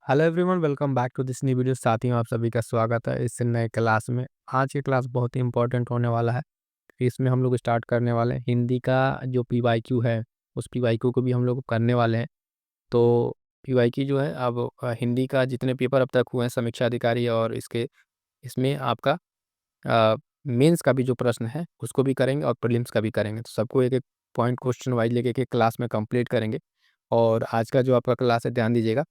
Hello everyone, welcome back to this new video. साथियों, आप सभी का स्वागत है इस नए क्लास में। आज की क्लास बहुत ही इंपॉर्टेंट होने वाला है। इसमें हम लोग स्टार्ट करने वाले हैं हिंदी का जो पीवाईक्यू है, उस पीवाईक्यू को भी हम लोग करने वाले हैं। तो पीवाईक्यू जो है अब हिंदी का जितने पेपर अब तक हुए हैं समीक्षा अधिकारी और इसके इसमें आपका मेंस का भी जो प्रश्न है उसको भी करेंगे और प्रीलिम्स का भी करेंगे। तो सबको एक एक पॉइंट क्वेश्चन वाइज लेके एक क्लास में कंप्लीट करेंगे। और आज का जो आपका क्लास है, ध्यान दीजिएगा।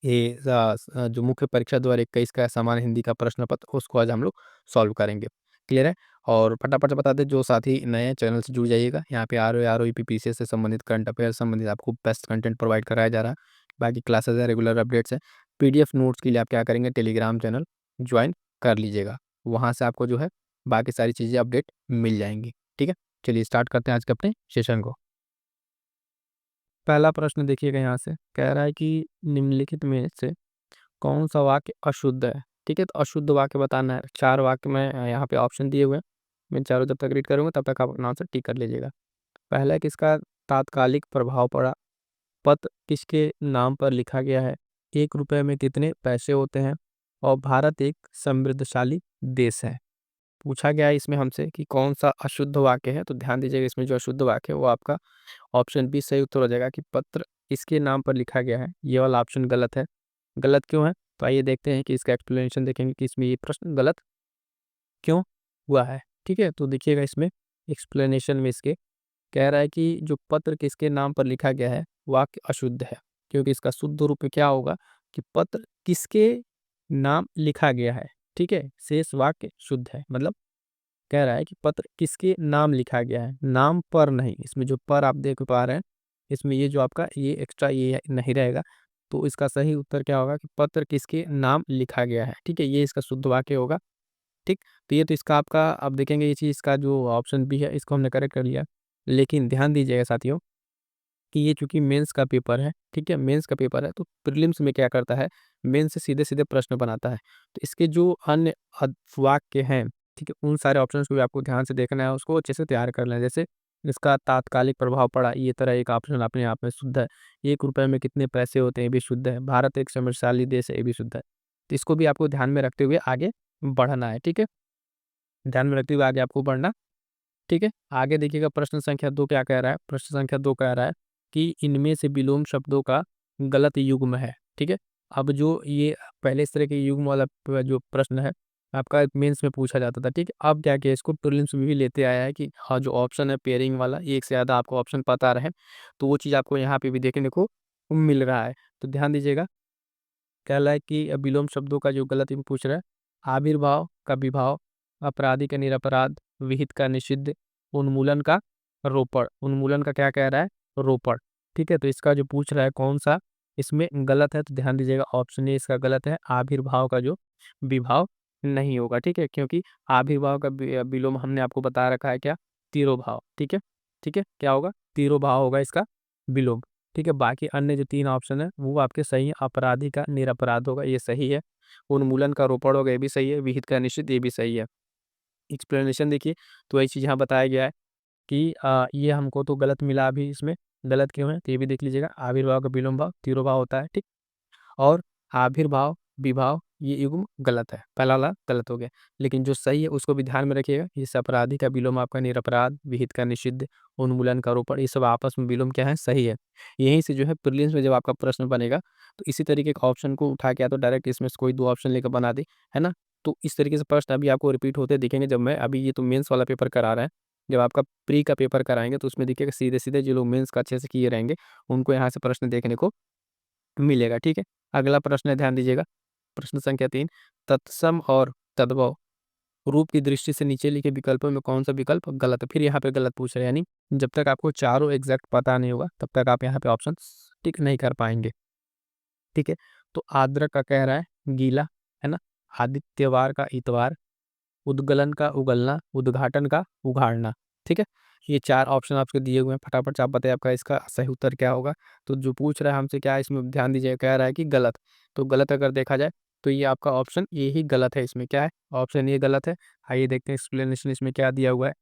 ये जो मुख्य परीक्षा 2021 का सामान्य हिंदी का प्रश्न पत्र उसको आज हम लोग सॉल्व करेंगे। क्लियर है? और फटाफट से बता दें, जो साथी नए हैं चैनल से जुड़ जाइएगा। यहाँ पे आर ओ यूपीपीसीएस से संबंधित करंट अफेयर संबंधित आपको बेस्ट कंटेंट प्रोवाइड कराया जा रहा है। बाकी क्लासेस है, रेगुलर अपडेट्स है। पीडीएफ नोट्स के लिए आप क्या करेंगे, टेलीग्राम चैनल ज्वाइन कर लीजिएगा। वहाँ से आपको जो है बाकी सारी चीज़ें अपडेट मिल जाएंगी। ठीक है, चलिए स्टार्ट करते हैं आज के अपने सेशन को। पहला प्रश्न देखिएगा, यहाँ से कह रहा है कि निम्नलिखित में से कौन सा वाक्य अशुद्ध है। ठीक है, तो अशुद्ध वाक्य बताना है। 4 वाक्य में यहाँ पे ऑप्शन दिए हुए हैं। मैं चारों जब तक रीड करूँगा तब तक आप अपना आंसर टिक कर लीजिएगा। पहला है, किसका तात्कालिक प्रभाव पड़ा। पत्र किसके नाम पर लिखा गया है। 1 रुपए में कितने पैसे होते हैं। और भारत एक समृद्धशाली देश है। पूछा गया है इसमें हमसे कि कौन सा अशुद्ध वाक्य है। तो ध्यान दीजिएगा, इसमें जो अशुद्ध वाक्य है वो आपका ऑप्शन बी सही उत्तर हो जाएगा कि पत्र इसके नाम पर लिखा गया है। ये वाला ऑप्शन गलत है। गलत क्यों है, तो आइए देखते हैं कि इसका एक्सप्लेनेशन देखेंगे कि इसमें ये प्रश्न गलत क्यों हुआ है। ठीक है, तो देखिएगा इसमें एक्सप्लेनेशन में इसके कह रहा है कि जो पत्र किसके नाम पर लिखा गया है वाक्य अशुद्ध है। क्योंकि इसका शुद्ध रूप में क्या होगा कि पत्र किसके नाम लिखा गया है। ठीक है, शेष वाक्य शुद्ध है। मतलब कह रहा है कि पत्र किसके नाम लिखा गया है, नाम पर नहीं। इसमें जो पर आप देख पा रहे हैं, इसमें ये जो आपका ये एक्स्ट्रा ये नहीं रहेगा। तो इसका सही उत्तर क्या होगा कि पत्र किसके नाम लिखा गया है। ठीक है, ये इसका शुद्ध वाक्य होगा। ठीक, तो ये तो इसका आपका अब देखेंगे ये चीज़, इसका जो ऑप्शन बी है इसको हमने करेक्ट कर लिया। लेकिन ध्यान दीजिएगा साथियों कि ये चूंकि मेंस का पेपर है, ठीक है, मेंस का पेपर है, तो प्रीलिम्स में क्या करता है, मेंस से सीधे सीधे प्रश्न बनाता है। तो इसके जो अन्य वाक्य हैं, ठीक है, उन सारे ऑप्शंस को भी आपको ध्यान से देखना है, उसको अच्छे से तैयार कर लें। जैसे इसका तात्कालिक प्रभाव पड़ा, ये तरह एक ऑप्शन अपने आप में शुद्ध है। 1 रुपए में कितने पैसे होते हैं, ये भी शुद्ध है। भारत एक समृद्धशाली देश है, ये भी शुद्ध है। तो इसको भी आपको ध्यान में रखते हुए आगे बढ़ना है। ठीक है, ध्यान में रखते हुए आगे आपको बढ़ना। ठीक है, आगे देखिएगा प्रश्न संख्या 2 क्या कह रहा है। प्रश्न संख्या 2 कह रहा है कि इनमें से विलोम शब्दों का गलत युग्म है। ठीक है, अब जो ये पहले इस तरह के युग्म वाला जो प्रश्न है आपका मेंस में पूछा जाता था। ठीक है, अब क्या किया, इसको प्रीलिम्स में भी लेते आया है कि हाँ, जो ऑप्शन है पेयरिंग वाला, एक से ज़्यादा आपको ऑप्शन पता रहे, तो वो चीज़ आपको यहाँ पे भी देखने को मिल रहा है। तो ध्यान दीजिएगा, कह रहा है कि विलोम शब्दों का जो गलत युग्म पूछ रहा है, आविर्भाव का विभाव, अपराधी का निरपराध, विहित का निषिद्ध, उन्मूलन का रोपण। उन्मूलन का क्या कह रहा है, रोपण। ठीक है, तो इसका जो पूछ रहा है कौन सा इसमें गलत है, तो ध्यान दीजिएगा ऑप्शन ए इसका गलत है। आविर्भाव का जो विभाव नहीं होगा। ठीक है, क्योंकि आविर्भाव का विलोम हमने आपको बता रखा है क्या, तिरोभाव। ठीक है, ठीक है, क्या होगा, तिरोभाव होगा इसका विलोम। ठीक है, बाकी अन्य जो 3 ऑप्शन है वो आपके सही है। अपराधी का निरपराध होगा, ये सही है। उन्मूलन का रोपण होगा, ये भी सही है। विहित का निषिद्ध, ये भी सही है। एक्सप्लेनेशन देखिए, तो वही चीज़ यहाँ बताया गया है कि ये हमको तो गलत मिला अभी इसमें। गलत क्यों है, तो ये भी देख लीजिएगा। आविर्भाव का विलोम भाव तिरोभाव होता है। ठीक, और आविर्भाव विभाव ये युग्म गलत है, पहला वाला गलत हो गया। लेकिन जो सही है उसको भी ध्यान में रखिएगा। इस अपराधी का विलोम आपका निरपराध, विहित का निषिद्ध, उन्मूलन का रोपण, ये सब आपस में विलोम क्या है, सही है। यहीं से जो है प्रीलिम्स में जब आपका प्रश्न बनेगा तो इसी तरीके के ऑप्शन को उठा के या तो डायरेक्ट इसमें से कोई 2 ऑप्शन लेकर बना दे, है ना। तो इस तरीके से प्रश्न अभी आपको रिपीट होते दिखेंगे। जब मैं अभी ये तो मेंस वाला पेपर करा रहा है, जब आपका प्री का पेपर कराएंगे तो उसमें देखिएगा सीधे सीधे जो लोग मेंस का अच्छे से किए रहेंगे उनको यहाँ से प्रश्न देखने को मिलेगा। ठीक है, अगला प्रश्न है, ध्यान दीजिएगा। प्रश्न संख्या 3, तत्सम और तद्भव रूप की दृष्टि से नीचे लिखे विकल्पों में कौन सा विकल्प गलत है। फिर यहाँ पे गलत पूछ रहे हैं, यानी जब तक आपको चारों एग्जैक्ट पता नहीं होगा तब तक आप यहाँ पे ऑप्शन टिक नहीं कर पाएंगे। ठीक है, तो आर्द्रक का कह रहा है गीला, है ना। आदित्यवार का इतवार, उद्गलन का उगलना, उद्घाटन का उघाड़ना। ठीक है, ये 4 ऑप्शन आपको दिए हुए हैं। फटाफट से आप बताइए आपका इसका सही उत्तर क्या होगा। तो जो पूछ रहा है हमसे क्या है, इसमें ध्यान दीजिए, कह रहा है कि गलत। तो गलत अगर देखा जाए तो ये आपका ऑप्शन ये ही गलत है। इसमें क्या है, ऑप्शन ये गलत है। आइए देखते हैं एक्सप्लेनेशन इसमें क्या दिया हुआ है।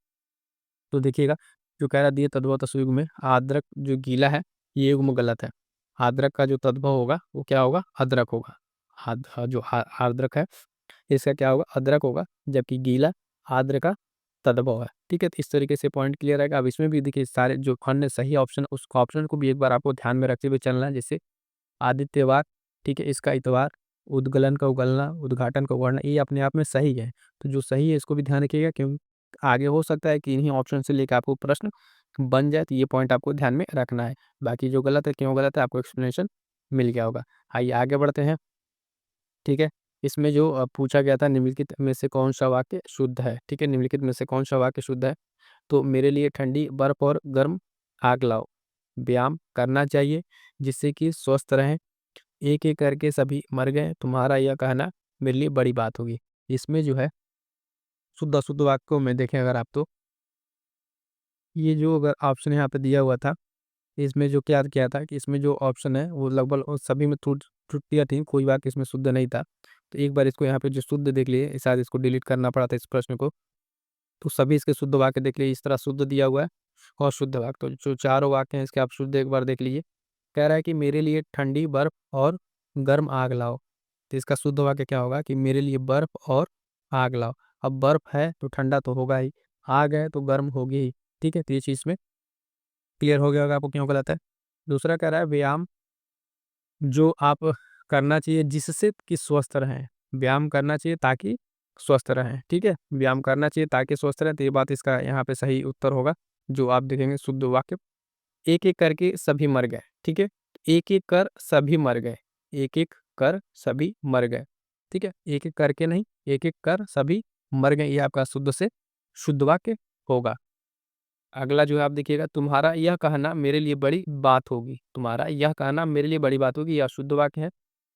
तो देखिएगा, जो कह रहा है दिए तद्भव तस्वीर में आर्द्रक जो गीला है ये युग्म गलत है। आर्द्रक का जो तद्भव होगा वो क्या होगा, अदरक होगा। जो आर्द्रक है इसका क्या होगा, अदरक होगा, जबकि गीला आर्द्र का तद्भव है। ठीक है, तो इस तरीके से पॉइंट क्लियर है। अब इसमें भी देखिए सारे जो अन्य सही ऑप्शन उस ऑप्शन को भी एक बार आपको ध्यान में रखते हुए चलना है। जैसे आदित्यवार, ठीक है, इसका इतवार, उद्गलन का उगलना, उद्घाटन का उगड़ना, ये अपने आप में सही है। तो जो सही है इसको भी ध्यान रखिएगा, क्योंकि आगे हो सकता है कि इन्हीं ऑप्शन से लेकर आपको प्रश्न बन जाए, तो ये पॉइंट आपको ध्यान में रखना है। बाकी जो गलत है, क्यों गलत है, आपको एक्सप्लेनेशन मिल गया होगा। आइए आगे बढ़ते हैं। ठीक है, इसमें जो पूछा गया था, निम्नलिखित में से कौन सा वाक्य शुद्ध है। ठीक है, निम्नलिखित में से कौन सा वाक्य शुद्ध है। तो मेरे लिए ठंडी बर्फ और गर्म आग लाओ, व्यायाम करना चाहिए जिससे कि स्वस्थ रहें, एक एक करके सभी मर गए, तुम्हारा यह कहना मेरे लिए बड़ी बात होगी। इसमें जो है शुद्ध अशुद्ध वाक्यों में देखें अगर आप, तो ये जो अगर ऑप्शन यहाँ पे दिया हुआ था, इसमें जो क्या किया था कि इसमें जो ऑप्शन है वो लगभग वो सभी में त्रुटियां थी, कोई वाक्य इसमें शुद्ध नहीं था। तो एक बार इसको यहाँ पे जो शुद्ध देख लिए, शायद इसको डिलीट करना पड़ा था इस प्रश्न को। तो सभी इसके शुद्ध वाक्य देख लिए, इस तरह शुद्ध दिया हुआ है और शुद्ध वाक्य, तो जो चारों वाक्य हैं इसके आप शुद्ध एक बार देख लीजिए। कह रहा है कि मेरे लिए ठंडी बर्फ और गर्म आग लाओ, तो इसका शुद्ध वाक्य क्या होगा कि मेरे लिए बर्फ और आग लाओ। अब बर्फ है तो ठंडा तो होगा ही, आग है तो गर्म होगी ही। ठीक है, तो ये चीज़ में क्लियर हो गया होगा आपको क्यों गलत है। दूसरा कह रहा है व्यायाम जो आप करना चाहिए जिससे कि स्वस्थ रहें, व्यायाम करना चाहिए ताकि स्वस्थ रहें। ठीक है, व्यायाम करना चाहिए ताकि स्वस्थ रहें, तो ये बात इसका यहाँ पे सही उत्तर होगा। जो आप देखेंगे शुद्ध वाक्य, एक एक करके सभी मर गए। ठीक है, एक एक कर सभी मर गए, एक एक कर सभी मर गए। ठीक है, एक एक करके नहीं, एक एक कर सभी मर गए, ये आपका शुद्ध से शुद्ध वाक्य होगा। अगला जो है आप देखिएगा, तुम्हारा यह कहना मेरे लिए बड़ी बात होगी, तुम्हारा यह कहना मेरे लिए बड़ी बात होगी, यह शुद्ध वाक्य है।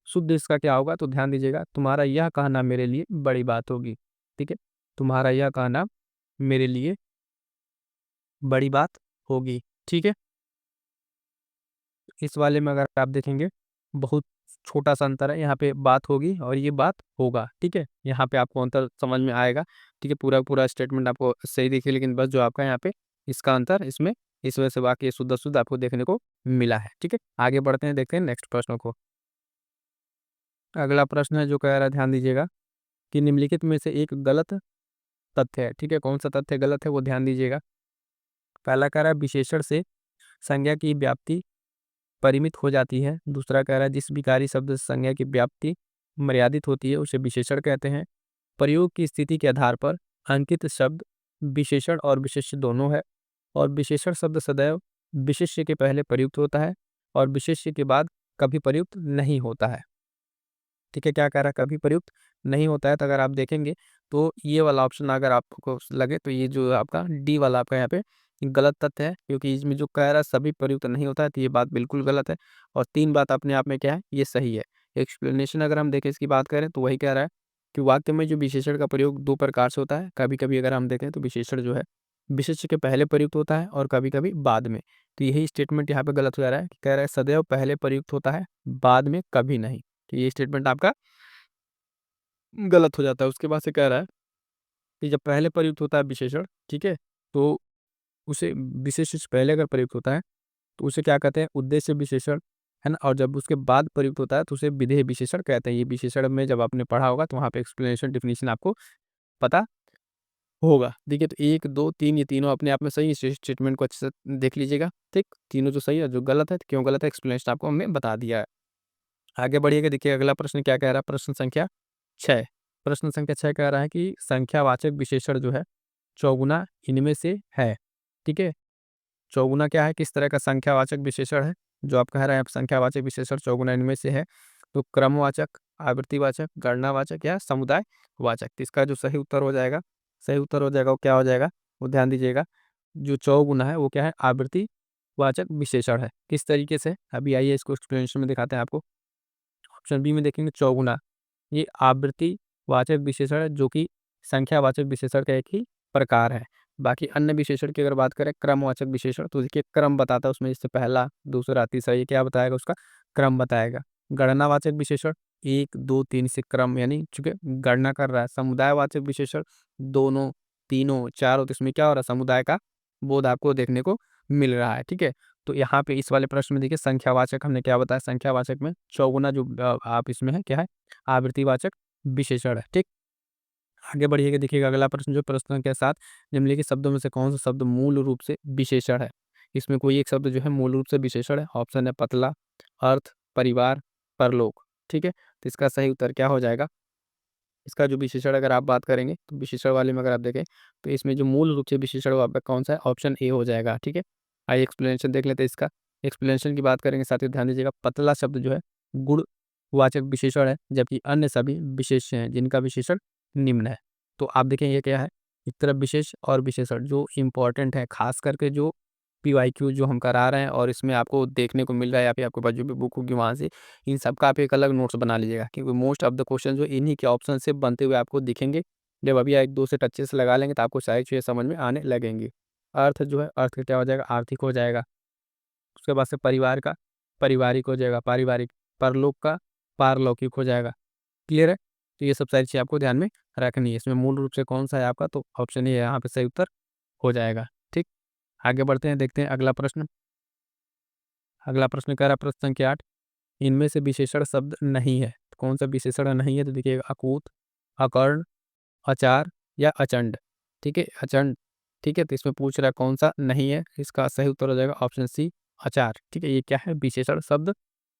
शुद्ध इसका क्या होगा, तो ध्यान दीजिएगा, तुम्हारा यह कहना मेरे लिए बड़ी बात होगी। ठीक है, तुम्हारा यह कहना मेरे लिए बड़ी बात होगी। ठीक है, इस वाले में अगर आप देखेंगे बहुत छोटा सा अंतर है, यहाँ पे बात होगी और ये बात होगा। ठीक है, यहाँ पे आपको अंतर समझ में आएगा। ठीक है, पूरा पूरा स्टेटमेंट आपको सही दिखे, लेकिन बस जो आपका यहाँ पे इसका अंतर इसमें, इस वजह से बाकी शुद्ध शुद्ध आपको देखने को मिला है। ठीक है, आगे बढ़ते हैं, देखते हैं नेक्स्ट प्रश्न को। अगला प्रश्न है जो कह रहा है, ध्यान दीजिएगा, कि निम्नलिखित में से एक गलत तथ्य है। ठीक है, कौन सा तथ्य गलत है वो ध्यान दीजिएगा। पहला कह रहा है विशेषण से संज्ञा की व्याप्ति परिमित हो जाती है। दूसरा कह रहा है जिस विकारी शब्द से संज्ञा की व्याप्ति मर्यादित होती है उसे विशेषण कहते हैं। प्रयोग की स्थिति के आधार पर अंकित शब्द विशेषण और विशेष्य दोनों है, और विशेषण शब्द सदैव विशेष्य के पहले प्रयुक्त होता है और विशेष्य के बाद कभी प्रयुक्त नहीं होता है। ठीक है, क्या कह रहा है, कभी प्रयुक्त नहीं होता है। तो अगर आप देखेंगे तो ये वाला ऑप्शन अगर आपको लगे, तो ये जो आपका डी वाला आपका यहाँ पे गलत तथ्य है, क्योंकि इसमें जो कह रहा है सभी प्रयुक्त नहीं होता है, तो ये बात बिल्कुल गलत है। और तीन बात अपने आप में क्या है, ये सही है। एक्सप्लेनेशन अगर हम देखें इसकी बात करें, तो वही कह रहा है कि वाक्य में जो विशेषण का प्रयोग दो प्रकार से होता है। कभी कभी अगर हम देखें तो विशेषण जो है विशेष्य के पहले प्रयुक्त होता है और कभी कभी बाद में। तो यही स्टेटमेंट यहाँ पे गलत हो जा रहा है, कह रहा है सदैव पहले प्रयुक्त होता है, बाद में कभी नहीं। तो ये स्टेटमेंट आपका गलत हो जाता है। उसके बाद से कह रहा है कि जब पहले प्रयुक्त होता है विशेषण, ठीक है, तो उसे विशेषण से पहले अगर प्रयुक्त होता है तो उसे क्या कहते हैं, उद्देश्य विशेषण, है ना। और जब उसके बाद प्रयुक्त होता है तो उसे विधेय विशेषण कहते हैं। ये विशेषण में जब आपने पढ़ा होगा तो वहाँ पे एक्सप्लेनेशन डेफिनेशन आपको पता होगा। देखिए, तो एक दो तीन ये तीनों अपने आप में सही है। स्टेटमेंट को अच्छे से देख लीजिएगा। ठीक, तीनों जो सही है, जो गलत है, तो क्यों गलत है, एक्सप्लेनेशन आपको हमने बता दिया है। आगे बढ़िएगा, देखिए अगला प्रश्न क्या कह रहा है, प्रश्न संख्या 6। प्रश्न संख्या 6 कह रहा है कि संख्यावाचक विशेषण जो है चौगुना इनमें से है। ठीक है, चौगुना क्या है, किस तरह का संख्यावाचक विशेषण है। जो आप कह रहे हैं संख्यावाचक विशेषण चौगुना इनमें से है, तो क्रमवाचक, आवृत्तिवाचक, गणनावाचक या समुदायवाचक। तो इसका जो सही उत्तर हो जाएगा, सही उत्तर हो जाएगा वो क्या हो जाएगा, वो ध्यान दीजिएगा, जो चौगुना है वो क्या है, आवृत्तिवाचक विशेषण है। किस तरीके से, अभी आइए इसको एक्सप्लेनेशन में दिखाते हैं आपको। ऑप्शन बी में देखेंगे चौगुना, ये आवृत्तिवाचक विशेषण है जो कि संख्यावाचक विशेषण का एक ही प्रकार है। बाकी अन्य विशेषण की अगर बात करें, क्रमवाचक विशेषण, तो देखिए क्रम बताता है उसमें, जैसे पहला दूसरा तीसरा, ये क्या बताएगा, उसका क्रम बताएगा। गणनावाचक विशेषण एक दो तीन से क्रम, यानी चूंकि गणना कर रहा है। समुदायवाचक विशेषण दोनों तीनों चारों, तो इसमें क्या हो रहा है, समुदाय का बोध आपको देखने को मिल रहा है। ठीक है, तो यहाँ पे इस वाले प्रश्न में देखिए संख्यावाचक हमने क्या बताया, संख्यावाचक में चौगुना जो आप इसमें है क्या है, आवृत्तिवाचक विशेषण है। ठीक, आगे बढ़िएगा, देखिएगा अगला प्रश्न जो प्रश्न के साथ निम्नलिखित शब्दों में से कौन सा शब्द मूल रूप से विशेषण है। इसमें कोई एक शब्द जो है मूल रूप से विशेषण है। ऑप्शन है पतला, अर्थ, परिवार, परलोक। ठीक है, तो इसका सही उत्तर क्या हो जाएगा, इसका जो विशेषण अगर आप बात करेंगे तो विशेषण वाले में अगर आप देखें तो इसमें जो मूल रूप से विशेषण वो आपका कौन सा है, ऑप्शन ए हो जाएगा। ठीक है, आइए एक्सप्लेनेशन देख लेते हैं इसका। एक्सप्लेनेशन की बात करेंगे साथ ही ध्यान दीजिएगा, पतला शब्द जो है गुणवाचक विशेषण है, जबकि अन्य सभी विशेष हैं जिनका विशेषण निम्न है। तो आप देखें ये क्या है, एक तरफ विशेष और विशेषण जो इंपॉर्टेंट है, खास करके जो पीवाईक्यू जो हम करा रहे हैं और इसमें आपको देखने को मिल रहा है या फिर आपके पास जो भी बुक होगी वहाँ से, इन सब का आप एक अलग नोट्स बना लीजिएगा, क्योंकि मोस्ट ऑफ द क्वेश्चन जो इन्हीं के ऑप्शन से बनते हुए आपको दिखेंगे। जब अभी एक दो से टचेस लगा लेंगे तो आपको सारी चीज़ें समझ में आने लगेंगी। अर्थ जो है, अर्थ का क्या हो जाएगा, आर्थिक हो जाएगा। उसके बाद से परिवार का पारिवारिक हो जाएगा, पारिवारिक। परलोक का पारलौकिक हो जाएगा। क्लियर है, तो ये सब सारी चीज़ आपको ध्यान में रखनी है। इसमें मूल रूप से कौन सा है आपका, तो ऑप्शन ए यहाँ पे सही उत्तर हो जाएगा। ठीक, आगे बढ़ते हैं, देखते हैं अगला प्रश्न। अगला प्रश्न कह रहा है प्रश्न संख्या 8, इनमें से विशेषण शब्द नहीं है, तो कौन सा विशेषण नहीं है, तो देखिए अकूत, अकर्ण, अचार या अचंड। ठीक है, अचंड। ठीक है, तो इसमें पूछ रहा है कौन सा नहीं है, इसका सही उत्तर हो जाएगा ऑप्शन सी, अचार। ठीक है, ये क्या है, विशेषण शब्द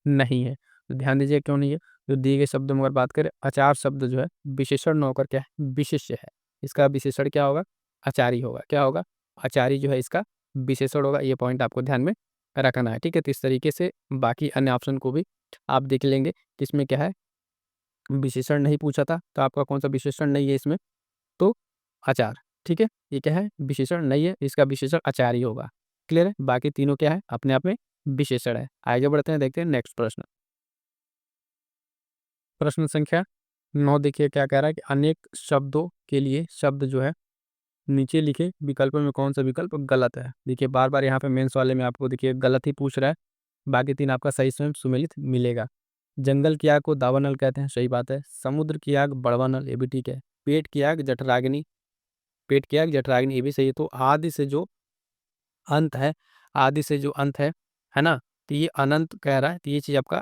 नहीं है। तो ध्यान दीजिए क्यों नहीं है, जो दिए गए शब्दों में अगर बात करें, अचार शब्द जो है विशेषण न होकर क्या है, विशेष्य है। इसका विशेषण क्या होगा, आचारी होगा। क्या होगा, आचारी जो है इसका विशेषण होगा। ये पॉइंट आपको ध्यान में रखना है। ठीक है, तो इस तरीके से बाकी अन्य ऑप्शन को भी आप देख लेंगे कि इसमें क्या है, विशेषण नहीं पूछा था, तो आपका कौन सा विशेषण नहीं है इसमें, तो आचार। ठीक है, ये क्या है, विशेषण नहीं है, इसका विशेषण आचार ही होगा। क्लियर है, बाकी तीनों क्या है, अपने आप में विशेषण है। आगे बढ़ते हैं, देखते हैं नेक्स्ट प्रश्न। प्रश्न संख्या 9 देखिए क्या कह रहा है कि अनेक शब्दों के लिए शब्द जो है नीचे लिखे विकल्पों में कौन सा विकल्प गलत है। देखिए बार बार यहाँ पे मेंस वाले में आपको देखिए गलत ही पूछ रहा है, बाकी तीन आपका सही स्वयं सुमेलित मिलेगा। जंगल की आग को दावानल कहते हैं, सही बात है। समुद्र की आग बड़वा नल, ये भी ठीक है। पेट की आग जठराग्नि, पेट की आग जठराग्नि, ये भी सही है। तो आदि से जो अंत है, आदि से जो अंत है ना, तो ये अनंत कह रहा है, तो ये चीज़ आपका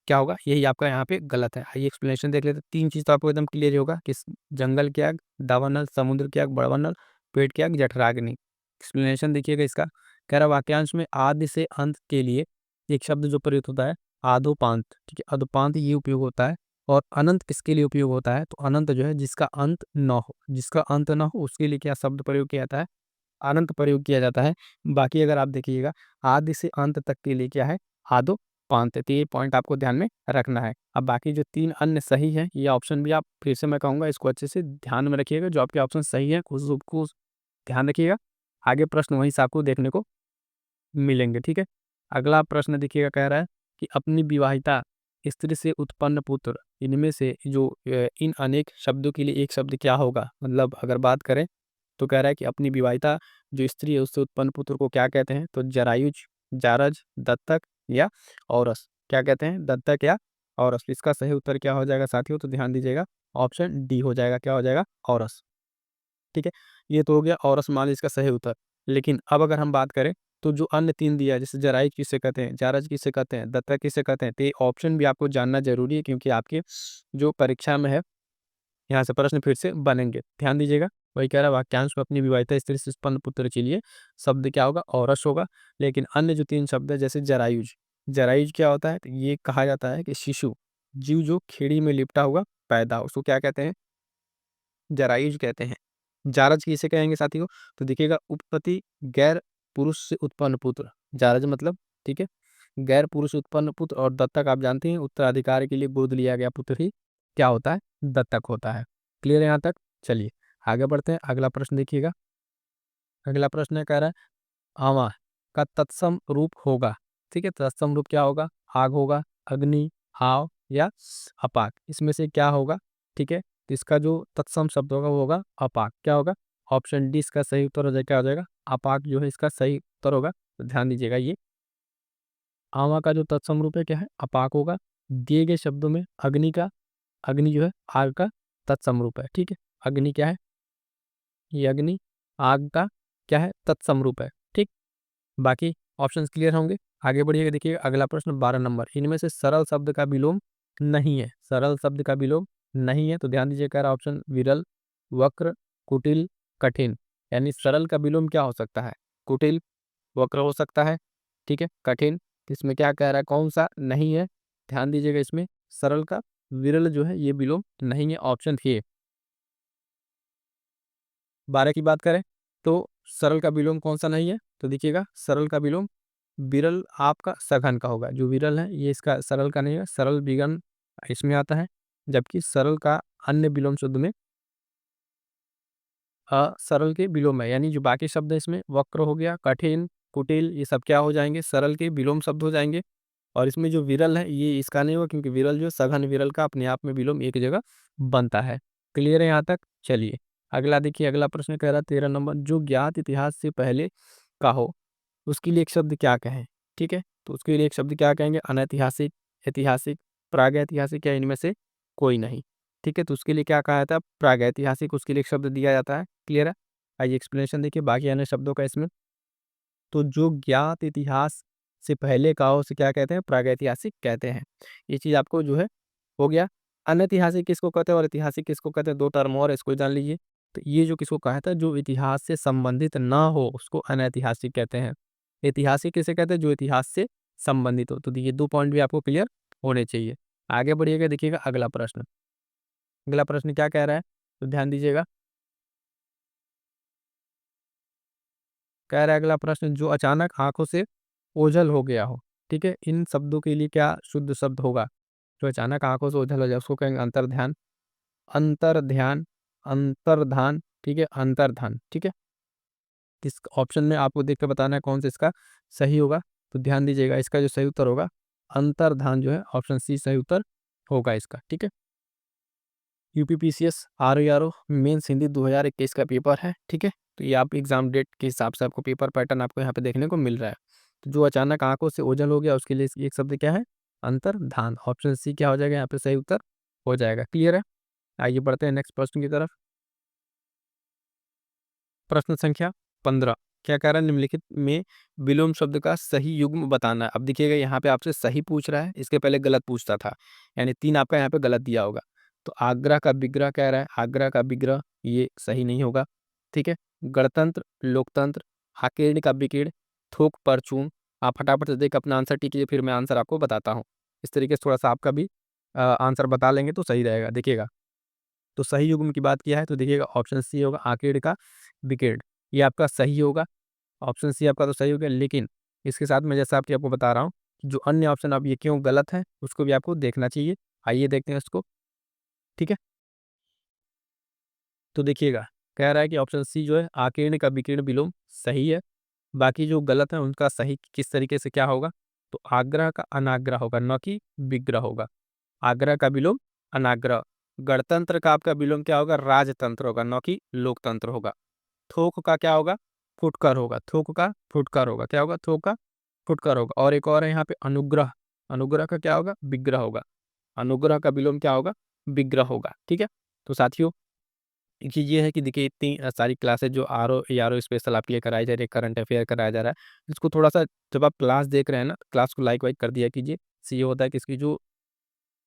क्या होगा, यही आपका यहाँ पे गलत है। आइए एक्सप्लेनेशन देख लेते हैं। तीन चीज़ तो आपको एकदम क्लियर ही होगा कि जंगल की आग दावानल, समुद्र की आग बड़वा नल, पेट की आग जठराग्नि। एक्सप्लेनेशन देखिएगा इसका, कह रहा वाक्यांश में आदि से अंत के लिए एक शब्द जो प्रयुक्त होता है आदोपांत। ठीक है, अदोपांत ये उपयोग होता है। और अनंत किसके लिए उपयोग होता है, तो अनंत जो है जिसका अंत न हो, जिसका अंत न हो उसके लिए क्या शब्द प्रयोग किया जाता है, अनंत प्रयोग किया जाता है। बाकी अगर आप देखिएगा आदि से अंत तक के लिए क्या है, आदो पांत है। तो ये पॉइंट आपको ध्यान में रखना है। अब बाकी जो तीन अन्य सही है, ये ऑप्शन भी आप फिर से मैं कहूँगा इसको अच्छे से ध्यान में रखिएगा, जो आपके ऑप्शन सही है उसको ध्यान रखिएगा। आगे प्रश्न वहीं से आपको देखने को मिलेंगे। ठीक है, अगला प्रश्न देखिएगा, कह रहा है कि अपनी विवाहिता स्त्री से उत्पन्न पुत्र, इनमें से जो इन अनेक शब्दों के लिए एक शब्द क्या होगा। मतलब अगर बात करें तो कह रहा है कि अपनी विवाहिता जो स्त्री है उससे उत्पन्न पुत्र को क्या कहते हैं, तो जरायुज, जारज, दत्तक या औरस। क्या कहते हैं, दत्तक या औरस। इसका सही उत्तर क्या हो जाएगा साथियों, तो ध्यान दीजिएगा ऑप्शन डी हो जाएगा। क्या हो जाएगा, औरस। ठीक है, ये तो हो गया औरस मान इसका सही उत्तर। लेकिन अब अगर हम बात करें तो जो अन्य तीन दिया है, जैसे जरायुज किसे कहते हैं, जारज किसे कहते हैं, दत्तक किसे कहते हैं, तो ये ऑप्शन भी आपको जानना जरूरी है, क्योंकि आपके जो परीक्षा में है यहाँ से प्रश्न फिर से बनेंगे। ध्यान दीजिएगा, वही कह रहा है वाक्यांश में अपनी विवाहिता स्त्री से उत्पन्न पुत्र के लिए शब्द क्या होगा, औरस होगा। लेकिन अन्य जो तीन शब्द है जैसे जरायुज, जरायुज क्या होता है, तो ये कहा जाता है कि शिशु जीव जो खेड़ी में लिपटा हुआ पैदा हो, उसको क्या कहते हैं, जरायुज कहते हैं। जारज किसे कहेंगे साथियों, तो देखिएगा उपपति गैर पुरुष से उत्पन्न पुत्र, जारज मतलब, ठीक है, गैर पुरुष उत्पन्न पुत्र। और दत्तक आप जानते हैं उत्तराधिकार के लिए गोद लिया गया पुत्र ही क्या होता है, दत्तक होता है। क्लियर है यहाँ तक, चलिए आगे बढ़ते हैं। अगला प्रश्न देखिएगा, अगला प्रश्न कह रहा है आवा का तत्सम रूप होगा। ठीक है, तत्सम रूप क्या होगा, आग होगा, अग्नि, आव या अपाक, इसमें से क्या होगा। ठीक है, तो इसका जो तत्सम शब्द होगा वो होगा अपाक। क्या होगा, ऑप्शन डी इसका सही उत्तर हो जाएगा। क्या हो जाएगा, अपाक जो है इसका सही उत्तर होगा। तो ध्यान दीजिएगा, ये आवा का जो तत्सम रूप है क्या है, अपाक होगा। दिए गए शब्दों में अग्नि का, अग्नि जो है आग का तत्सम रूप है। ठीक है, अग्नि क्या है, ये अग्नि आग का क्या है, तत्सम रूप है। ठीक, बाकी ऑप्शन क्लियर होंगे। आगे बढ़िएगा, देखिएगा अगला प्रश्न 12 नंबर, इनमें से सरल शब्द का विलोम नहीं है, सरल शब्द का विलोम नहीं है, तो ध्यान दीजिए, कह रहा ऑप्शन विरल, वक्र, कुटिल, कठिन। यानी सरल का विलोम क्या हो सकता है? कुटिल, वक्र हो सकता है, ठीक है, कठिन। इसमें क्या कह रहा है, कौन सा नहीं है? ध्यान दीजिएगा, इसमें सरल का विरल जो है ये विलोम नहीं है, ऑप्शन ए। 12 की बात करें तो सरल का विलोम कौन सा नहीं है? तो देखिएगा, सरल का विलोम विरल आपका सघन का होगा, जो विरल है ये इसका सरल का नहीं है, सरल विगन इसमें आता है, जबकि सरल का अन्य विलोम शब्द में सरल के विलोम है, यानी जो बाकी शब्द है इसमें वक्र हो गया, कठिन, कुटिल, ये सब क्या हो जाएंगे? सरल के विलोम शब्द हो जाएंगे। और इसमें जो विरल है ये इसका नहीं होगा, क्योंकि विरल जो सघन विरल का अपने आप में विलोम एक जगह बनता है। क्लियर है यहाँ तक? चलिए अगला देखिए, अगला प्रश्न कह रहा है 13 नंबर, जो ज्ञात इतिहास से पहले का हो उसके लिए एक शब्द क्या कहें? ठीक है, तो उसके लिए एक शब्द क्या कहेंगे? अनैतिहासिक, ऐतिहासिक, प्रागैतिहासिक, या इनमें से कोई नहीं। ठीक है, तो उसके लिए क्या कहा जाता है? प्रागैतिहासिक, उसके लिए एक शब्द दिया जाता है। क्लियर है? आइए एक्सप्लेनेशन देखिए बाकी अन्य शब्दों का इसमें। तो जो ज्ञात इतिहास से पहले का हो उसे क्या कहते हैं? प्रागैतिहासिक कहते हैं। ये चीज़ आपको जो है हो गया। अनैतिहासिक किसको कहते हैं और ऐतिहासिक किसको कहते हैं? 2 टर्म और है, इसको जान लीजिए। तो ये जो किसको कहा था, जो इतिहास से संबंधित ना हो उसको अनैतिहासिक कहते हैं। ऐतिहासिक किसे कहते हैं? जो इतिहास से संबंधित हो। तो ये 2 पॉइंट भी आपको क्लियर होने चाहिए। आगे बढ़िएगा, देखिएगा अगला प्रश्न। अगला प्रश्न क्या कह रहा है? तो ध्यान दीजिएगा। कह रहा है अगला प्रश्न, जो अचानक आँखों से ओझल हो गया हो। ठीक है, इन शब्दों के लिए क्या शुद्ध शब्द होगा? जो अचानक आँखों से ओझल हो जाए उसको कहेंगे अंतर्ध्यान, अंतर्ध्यान, अंतर्धान, ठीक है, अंतर्धान, ठीक है। इस ऑप्शन में आपको देख के बताना है कौन सा इसका सही होगा। तो ध्यान दीजिएगा, इसका जो सही उत्तर होगा अंतर्धान जो है, ऑप्शन सी सही उत्तर होगा इसका। ठीक है, यूपीपीसीएस आरओ मेंस हिंदी 2021 का पेपर है। ठीक है, तो ये आप एग्जाम डेट के हिसाब से आपको पेपर पैटर्न आपको यहाँ पे देखने को मिल रहा है। तो जो अचानक आंखों से ओझल हो गया उसके लिए एक शब्द क्या है? अंतर्धान, ऑप्शन सी क्या हो जाएगा यहाँ पे सही उत्तर हो जाएगा। क्लियर है? आइए बढ़ते हैं नेक्स्ट प्रश्न की तरफ। प्रश्न संख्या 15 क्या कह रहा है? निम्नलिखित में विलोम शब्द का सही युग्म बताना है। अब देखिएगा यहाँ पे आपसे सही पूछ रहा है, इसके पहले गलत पूछता था, यानी 3 आपका यहाँ पे गलत दिया होगा। तो आगरा का विग्रह कह रहा है, आगरा का विग्रह ये सही नहीं होगा। ठीक है, गणतंत्र, लोकतंत्र, हाकेड़ का विकीर्ण, थोक परचून। आप फटाफट से देख अपना आंसर टिक कीजिए, फिर मैं आंसर आपको बताता हूँ। इस तरीके से थोड़ा सा आपका भी आंसर बता लेंगे तो सही रहेगा। देखिएगा, तो सही युग्म की बात किया है तो देखिएगा ऑप्शन सी होगा आर्किड का विकेट, ये आपका सही होगा। ऑप्शन सी आपका तो सही हो गया, लेकिन इसके साथ मैं जैसा आपको बता रहा हूँ कि जो अन्य ऑप्शन अब ये क्यों गलत है उसको भी आपको देखना चाहिए। आइए देखते हैं इसको। ठीक है, तो देखिएगा, कह रहा है कि ऑप्शन सी जो है आकीर्ण का विकीर्ण विलोम सही है। बाकी जो गलत है उनका सही किस तरीके से क्या होगा? तो आग्रह का अनाग्रह होगा, न कि विग्रह होगा। आग्रह का विलोम अनाग्रह। गणतंत्र का आपका विलोम क्या होगा? राजतंत्र होगा, न कि लोकतंत्र होगा। थोक का क्या होगा? फुटकर होगा, थोक का फुटकर होगा। क्या होगा? थोक का फुटकर होगा। और एक और है यहाँ पे अनुग्रह, अनुग्रह का क्या होगा? विग्रह होगा। अनुग्रह का विलोम क्या होगा? विग्रह होगा। ठीक है, तो साथियों एक चीज़ ये है कि देखिए इतनी सारी क्लासेस जो आरओ एआरओ स्पेशल आपके लिए कराई जा रही है, करंट अफेयर कराया जा रहा है, इसको थोड़ा सा जब आप क्लास देख रहे हैं ना, क्लास को लाइक वाइक कर दिया कीजिए। इससे ये होता है कि इसकी जो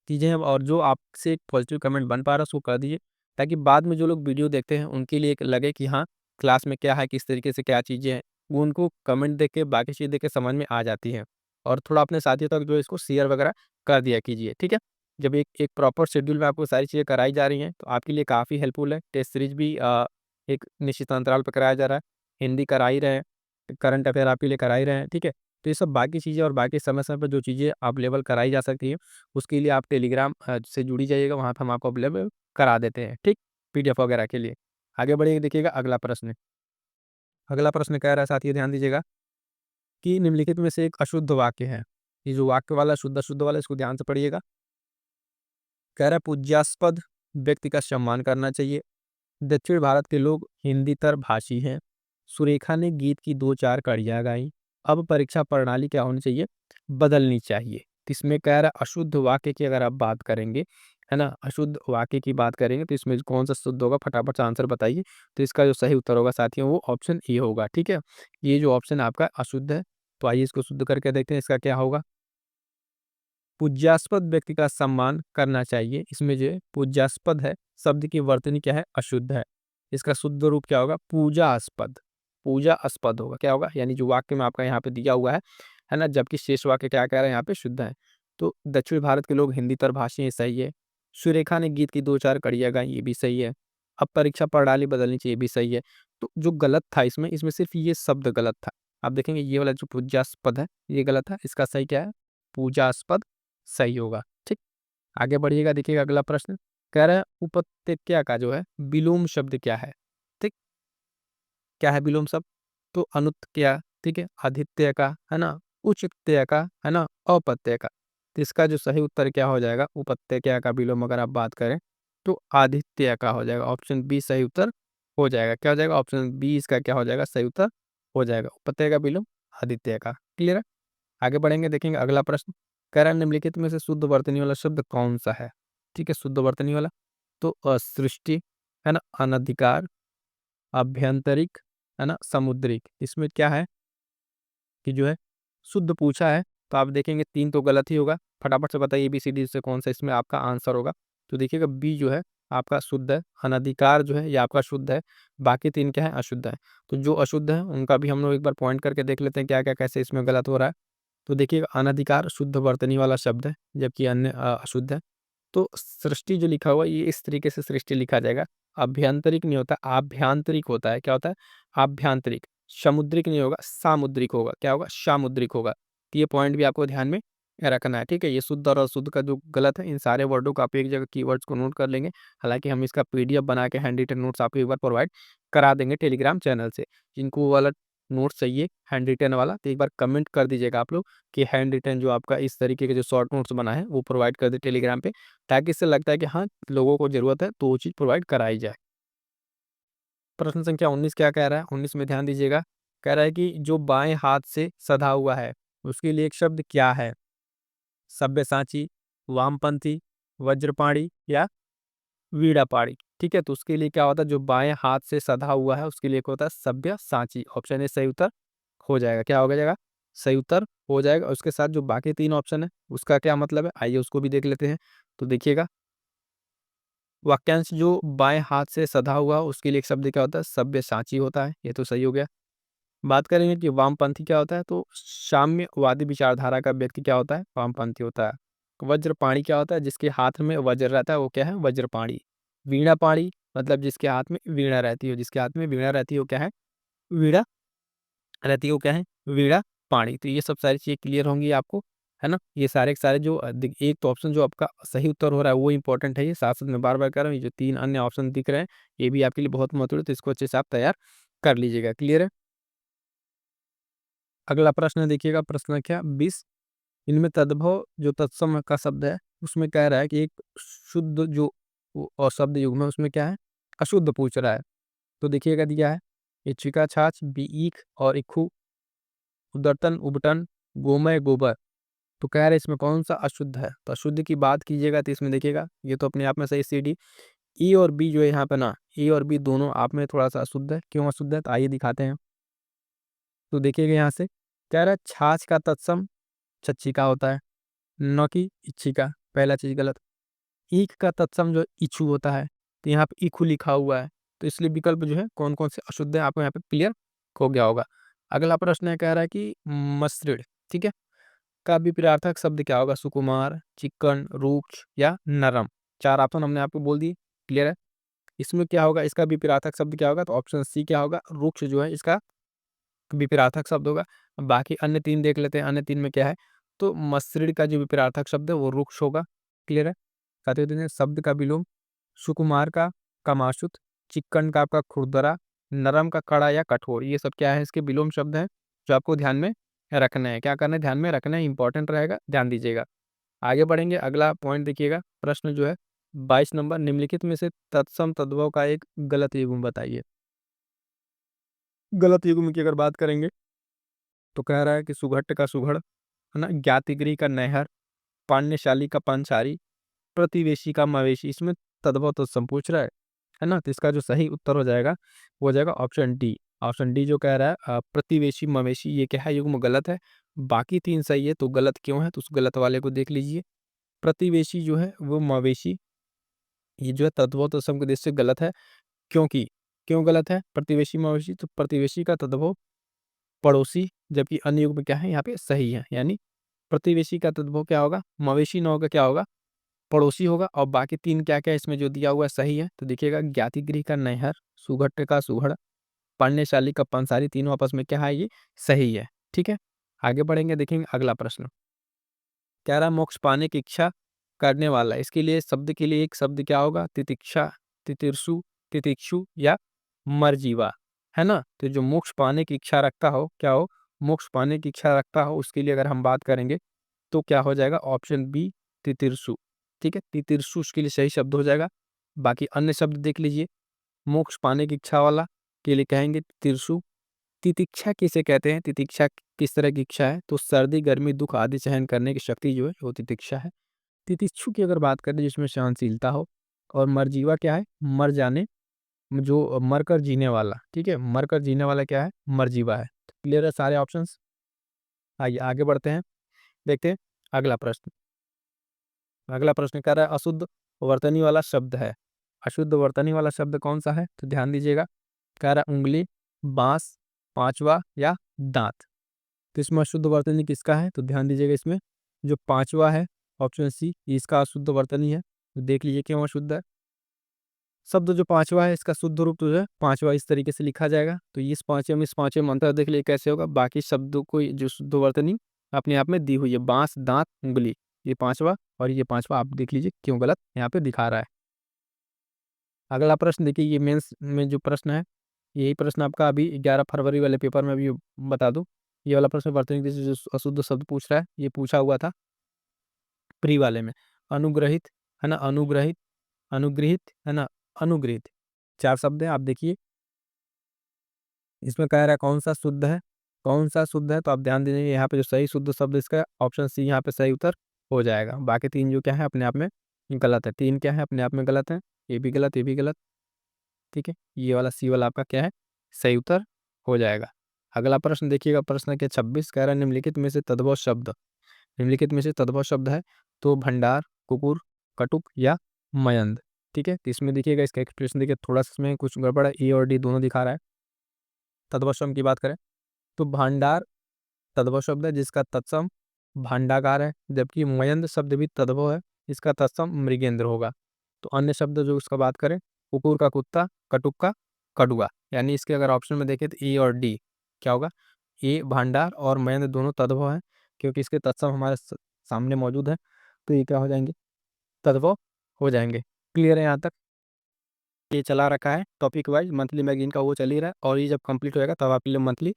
चीज़ें हैं और जो आपसे एक पॉजिटिव कमेंट बन पा रहा है उसको कर दीजिए, ताकि बाद में जो लोग वीडियो देखते हैं उनके लिए एक लगे कि हाँ, क्लास में क्या है, किस तरीके से क्या चीज़ें हैं, वो उनको कमेंट देख के बाकी चीज़ देख के समझ में आ जाती हैं। और थोड़ा अपने साथियों तक जो है इसको शेयर वगैरह कर दिया कीजिए, ठीक है? जब एक एक प्रॉपर शेड्यूल में आपको सारी चीज़ें कराई जा रही हैं, तो आपके लिए काफ़ी हेल्पफुल है। टेस्ट सीरीज़ भी एक निश्चित अंतराल पे कराया जा रहा है, हिंदी करा ही रहे हैं, करंट अफेयर आपके लिए करा ही रहे हैं, ठीक है? तो ये सब बाकी चीज़ें और बाकी समय-समय पे जो चीज़ें अवेलेबल कराई जा सकती हैं, उसके लिए आप टेलीग्राम से जुड़ी जाइएगा, वहाँ पे हम आपको अवेलेबल करा देते हैं, ठीक? पीडीएफ वगैरह के लिए। आगे बढ़िए देखिएगा अगला प्रश्न। अगला प्रश्न कह रहा है साथियों ध्यान दीजिएगा कि निम्नलिखित में से एक अशुद्ध वाक्य है। ये जो वाक्य वाला शुद्ध-अशुद्ध वाला इसको ध्यान से पढ़िएगा। कह रहा है पूज्यास्पद व्यक्ति का सम्मान करना चाहिए। दक्षिण भारत के लोग हिंदीतर भाषी हैं। सुरेखा ने गीत की 2-4 कड़ियाँ गाई। अब परीक्षा प्रणाली क्या होनी चाहिए? बदलनी चाहिए। तो इसमें कह रहा है अशुद्ध वाक्य की अगर आप बात करेंगे, है ना? अशुद्ध वाक्य की बात करेंगे तो इसमें कौन सा शुद्ध होगा? फटाफट से आंसर बताइए। तो इसका जो सही उत्तर होगा साथियों वो ऑप्शन ए होगा, ठीक है? ये जो ऑप्शन आपका अशुद्ध है, तो आइए इसको शुद्ध करके देखते हैं, इसका क्या होगा। पूज्यास्पद व्यक्ति का सम्मान करना चाहिए। इसमें जो पूज्यास्पद है, शब्द की वर्तनी क्या है, अशुद्ध है। इसका शुद्ध रूप क्या होगा, पूजास्पद। पूजास्पद होगा, क्या होगा, यानी जो वाक्य में आपका यहाँ पे दिया हुआ है ना, जबकि शेष वाक्य क्या कह रहे हैं यहाँ पे, शुद्ध है। तो दक्षिण भारत के लोग हिंदी तरभाषी, ये सही है। सुरेखा ने गीत की 2-4 कड़ियाँ गाई, ये भी सही है। अब परीक्षा प्रणाली बदलनी चाहिए, भी सही है। तो जो गलत था इसमें सिर्फ ये शब्द गलत था। आप देखेंगे ये वाला जो पूज्यास्पद है ये गलत है, इसका सही क्या है, पूजास्पद सही होगा। ठीक, आगे बढ़िएगा, देखिएगा अगला प्रश्न। कह रहा है उपत्यका का जो है विलोम शब्द क्या है। ठीक, क्या है विलोम शब्द, तो अनुत्या, ठीक है, आदित्य का है ना, उच्चत्य का है ना, अपत्य का। तो इसका जो सही उत्तर क्या हो जाएगा, उपत्यका का विलोम अगर आप बात करें तो आदित्य का हो जाएगा। ऑप्शन बी सही उत्तर हो जाएगा। क्या हो जाएगा, ऑप्शन बी इसका क्या हो जाएगा, सही उत्तर हो जाएगा। उपत्यका का विलोम आदित्य का। क्लियर है, आगे बढ़ेंगे, देखेंगे अगला प्रश्न। कह रहा है निम्नलिखित में से शुद्ध वर्तनी वाला शब्द कौन सा है। ठीक है, शुद्ध वर्तनी वाला, तो सृष्टि है ना, अनधिकार, आभ्यंतरिक है ना, समुद्रिक। इसमें क्या है कि जो है शुद्ध पूछा है, तो आप देखेंगे 3 तो गलत ही होगा। फटाफट से बताइए ABCD से कौन सा इसमें आपका आंसर होगा। तो देखिएगा बी जो है आपका शुद्ध है, अनधिकार जो है ये आपका शुद्ध है, बाकी 3 क्या है, अशुद्ध है। तो जो अशुद्ध है उनका भी हम लोग एक बार पॉइंट करके देख लेते हैं क्या क्या कैसे इसमें गलत हो रहा है। तो देखिए अनधिकार शुद्ध वर्तनी वाला शब्द है, जबकि अन्य अशुद्ध है। तो सृष्टि जो लिखा हुआ है ये इस तरीके से सृष्टि लिखा जाएगा, आभ्यंतरिक नहीं होता, आभ्यंतरिक होता है। क्या होता है, आभ्यंतरिक। समुद्रिक नहीं होगा, सामुद्रिक होगा। क्या होगा, सामुद्रिक होगा। तो ये पॉइंट भी आपको ध्यान में रखना है। ठीक है, ये शुद्ध और अशुद्ध का जो गलत है, इन सारे वर्डों को आप एक जगह कीवर्ड्स को नोट कर लेंगे। हालांकि हम इसका PDF बना के हैंड रिटन नोट्स आपको एक बार प्रोवाइड करा देंगे टेलीग्राम चैनल से। जिनको वो वाला नोट चाहिए हैंड रिटन वाला, तो एक बार कमेंट कर दीजिएगा आप लोग कि हैंड रिटन जो आपका इस तरीके के जो शॉर्ट नोट्स बना है वो प्रोवाइड कर दे टेलीग्राम पे, ताकि इससे लगता है कि हाँ लोगों को जरूरत है तो वो चीज़ प्रोवाइड कराई जाए। प्रश्न संख्या 19 क्या कह रहा है, 19 में ध्यान दीजिएगा। कह रहा है कि जो बाएं हाथ से सधा हुआ है उसके लिए एक शब्द क्या है। सब्यसाची, वामपंथी, वज्रपाणी या वीणापाणी। ठीक है, तो उसके लिए क्या होता है, जो बाएं हाथ से सधा हुआ है उसके लिए क्या होता है, सब्यसाची। ऑप्शन ए सही उत्तर हो जाएगा। क्या हो जाएगा, सही उत्तर हो जाएगा। और उसके साथ जो बाकी 3 ऑप्शन है उसका क्या मतलब है, आइए उसको भी देख लेते हैं। तो देखिएगा वाक्यांश जो बाएं हाथ से सधा हुआ उसके लिए एक शब्द क्या होता है, सब्यसाची होता है। ये तो सही हो गया। बात करेंगे कि वामपंथी क्या होता है, तो साम्यवादी विचारधारा का व्यक्ति क्या होता है, वामपंथी होता है। वज्रपाणी क्या होता है, जिसके हाथ में वज्र रहता है वो क्या है, वज्रपाणी। वीणापाणी मतलब जिसके हाथ में वीणा रहती है, जिसके हाथ में वीणा रहती है वो क्या है, वीणा रहती है वो क्या है, वीणा पाणी। तो ये सब सारी चीजें क्लियर होंगी आपको, है ना। ये सारे के सारे जो एक तो ऑप्शन जो आपका सही उत्तर हो रहा है वो इंपॉर्टेंट है। ये साथ साथ मैं बार बार कह रहा हूँ, ये जो 3 अन्य ऑप्शन दिख रहे हैं ये भी आपके लिए बहुत महत्वपूर्ण है, तो इसको अच्छे से आप तैयार कर लीजिएगा। क्लियर है, अगला प्रश्न देखिएगा, प्रश्न संख्या 20। इनमें तद्भव जो तत्सम का शब्द है उसमें कह रहा है कि एक शुद्ध जो और शब्द युग्म है उसमें क्या है, अशुद्ध पूछ रहा है। तो देखिएगा दिया है इच्छिका छाछ, बी ईख और इक्खू, उदरतन उबटन, गोमय गोबर। तो कह रहे हैं इसमें कौन सा अशुद्ध है। तो अशुद्ध की बात कीजिएगा तो इसमें देखिएगा ये तो अपने आप में सही CD, ई और बी जो है यहाँ पे ना, ए और बी दोनों आप में थोड़ा सा अशुद्ध है। क्यों अशुद्ध है, तो आइए दिखाते हैं। तो देखिएगा यहाँ से कह रहा है छाछ का तत्सम छच्छिका होता है, न कि इच्छिका। पहला चीज गलत। ईख का तत्सम जो इच्छू होता है, तो यहाँ पे इखू लिखा हुआ है, तो इसलिए विकल्प जो है कौन कौन से अशुद्ध है आपको यहाँ पे क्लियर हो गया होगा। अगला प्रश्न है, कह रहा है कि मसृण, ठीक है, का विपरीतार्थक शब्द क्या होगा, सुकुमार, चिक्कन, रुक्ष या नरम। 4 ऑप्शन हमने आपको बोल दिए। क्लियर है, इसमें क्या होगा, इसका विपरीतार्थक शब्द क्या होगा, तो ऑप्शन सी क्या होगा, रुक्ष जो है इसका विपरीतार्थक शब्द होगा। बाकी अन्य 3 देख लेते हैं, अन्य 3 में क्या है, तो मसृण का जो विपरीतार्थक शब्द है वो रुक्ष होगा। क्लियर है, साथियों देखें शब्द का विलोम, सुकुमार का कमाशुत, चिक्कन का आपका खुरदरा, नरम का कड़ा या कठोर। ये सब क्या है, इसके विलोम शब्द हैं जो आपको ध्यान में रखना है। क्या करना है, ध्यान में रखना है, इंपॉर्टेंट रहेगा, ध्यान दीजिएगा। आगे बढ़ेंगे, अगला पॉइंट देखिएगा, प्रश्न जो है 22 नंबर, निम्नलिखित में से तत्सम तद्भव का एक गलत युग्म बताइए। गलत युग्म की अगर बात करेंगे तो कह रहा है कि सुघट्ट का सुघड़ है ना, ज्ञातिगृह का नहर, पान्यशाली का पांचारी, प्रतिवेशी का मवेशी। इसमें तद्भव तत्सम पूछ रहा है ना, तो इसका जो सही उत्तर हो जाएगा वो हो जाएगा ऑप्शन डी, ऑप्शन डी जो कह रहा है प्रतिवेशी मवेशी, ये क्या है, युग्म गलत है। बाकी 3 सही है, तो गलत क्यों है, तो उस गलत वाले को देख लीजिए। प्रतिवेशी जो है वो मवेशी, ये जो है तद्भव तत्सम के उद्देश्य से गलत है। क्योंकि क्यों गलत है प्रतिवेशी मवेशी, तो प्रतिवेशी का तद्भव पड़ोसी, जबकि अन्य युग्म क्या है यहाँ पे सही है। यानी प्रतिवेशी का तद्भव क्या होगा, मवेशी न होगा, क्या होगा, पड़ोसी होगा। और बाकी 3 क्या-क्या इसमें जो दिया हुआ है सही है। तो देखिएगा ज्ञातिगृह का नैहर, सुघट्ट का सुघड़, पान्यशाली का पंसारी, तीनों आपस में क्या है, ये सही है। ठीक है, आगे बढ़ेंगे, देखेंगे अगला प्रश्न। कह रहा है मोक्ष पाने की इच्छा करने वाला, इसके लिए शब्द के लिए एक शब्द क्या होगा, तितिक्षा, तितिर्षु, तितिक्षु या मरजीवा, है ना। तो जो मोक्ष पाने की इच्छा रखता हो, क्या हो, मोक्ष पाने की इच्छा रखता हो, उसके लिए अगर हम बात करेंगे तो क्या हो जाएगा, ऑप्शन बी तितिर्षु। ठीक है, तितिर्षु उसके लिए सही शब्द हो जाएगा। बाकी अन्य शब्द देख लीजिए, मोक्ष पाने की इच्छा वाला के लिए कहेंगे तितिर्षु। तितिक्षा किसे कहते हैं, तितिक्षा किस तरह की इच्छा है, तो सर्दी गर्मी दुख आदि सहन करने की शक्ति जो है वो तितिक्षा है। तितिक्षु की अगर बात करें जिसमें सहनशीलता हो। और मरजीवा क्या है, मर जाने, जो मर कर जीने वाला, ठीक है, मर कर जीने वाला क्या है, मरजीवा है। क्लियर है सारे ऑप्शंस। आइए आगे बढ़ते हैं, देखते हैं अगला प्रश्न। अगला प्रश्न कह रहा है अशुद्ध वर्तनी वाला शब्द है। अशुद्ध वर्तनी वाला शब्द कौन सा है, तो ध्यान दीजिएगा। कह रहा है उंगली, बांस, पांचवा या दांत। तो इसमें अशुद्ध वर्तनी किसका है, तो ध्यान दीजिएगा, इसमें जो पांचवा है, ऑप्शन सी, इसका अशुद्ध वर्तनी है। तो देख लीजिए क्यों अशुद्ध है। शब्द जो पांचवा है इसका शुद्ध रूप जो है पांचवा इस तरीके से लिखा जाएगा। तो इस पांचवे में, इस पांचवे में अंतर देख लिए कैसे होगा। बाकी शब्दों को जो शुद्ध वर्तनी अपने आप में दी हुई है, बांस, दांत, उंगली, ये पांचवा और ये पांचवा आप देख लीजिए क्यों गलत यहाँ पे दिखा रहा है। अगला प्रश्न देखिए, ये मेंस में जो प्रश्न है, यही प्रश्न आपका अभी 11 फरवरी वाले पेपर में भी बता दूं। ये वाला प्रश्न वर्तनी के जो अशुद्ध शब्द पूछ रहा है, ये पूछा हुआ था प्री वाले में। अनुग्रहित, है ना, अनुग्रहित, अनुग्रहित, है ना, अनुग्रहित, 4 शब्द है। आप देखिए इसमें कह रहा है कौन सा शुद्ध है, कौन सा शुद्ध है, तो आप ध्यान दीजिए यहाँ पे जो सही शुद्ध शब्द इसका ऑप्शन सी यहाँ पे सही उत्तर हो जाएगा। बाकी 3 जो क्या है अपने आप में गलत है, 3 क्या है अपने आप में गलत है, ये भी गलत, ये भी गलत। ठीक है, ये वाला सी वाला आपका क्या है, सही उत्तर हो जाएगा। अगला प्रश्न देखिएगा, प्रश्न के 26 कह रहा है निम्नलिखित में से तद्भव शब्द, निम्नलिखित में से तद्भव शब्द है तो भंडार, कुकुर, कटुक या मयंद। ठीक है, तो इसमें देखिएगा इसका एक्सप्रेशन देखिए, थोड़ा सा इसमें कुछ गड़बड़ है, ए और डी दोनों दिखा रहा है। तद्भव शब्द की बात करें तो भंडार तद्भव शब्द है जिसका तत्सम भांडागार है, जबकि मयंद शब्द भी तद्भव है, इसका तत्सम मृगेंद्र होगा। तो अन्य शब्द जो उसका बात करें, कुकुर का कुत्ता, कटुक का कड़ुआ। यानी इसके अगर ऑप्शन में देखें तो ए और डी क्या होगा, ए भांडार और मयंद दोनों तद्भव है, क्योंकि इसके तत्सम हमारे सामने मौजूद है, तो ये क्या हो जाएंगे, तद्भव हो जाएंगे। क्लियर है यहाँ तक। ये चला रखा है टॉपिक वाइज, मंथली मैगजीन का वो चल ही रहा है, और ये जब कंप्लीट हो जाएगा तब आपके लिए मंथली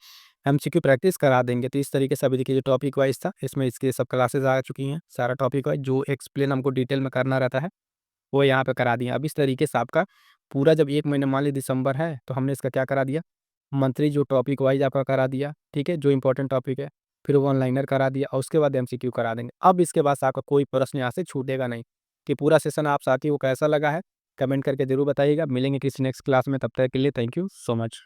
एमसीक्यू प्रैक्टिस करा देंगे। तो इस तरीके से अभी देखिए जो टॉपिक वाइज था इसमें इसके सब क्लासेस आ चुकी हैं, सारा टॉपिक वाइज जो एक्सप्लेन हमको डिटेल में करना रहता है वो यहाँ पे करा दिए। अब इस तरीके से आपका पूरा जब 1 महीने मान ली दिसंबर है तो हमने इसका क्या करा दिया, मंथली जो टॉपिक वाइज आपका करा दिया। ठीक है, जो इंपॉर्टेंट टॉपिक है, फिर वन लाइनर करा दिया और उसके बाद एमसीक्यू करा देंगे। अब इसके बाद से आपका कोई प्रश्न यहाँ से छूटेगा नहीं। कि पूरा सेशन आप साथी को कैसा लगा है कमेंट करके जरूर बताइएगा। मिलेंगे किसी नेक्स्ट क्लास में, तब तक के लिए थैंक यू सो मच।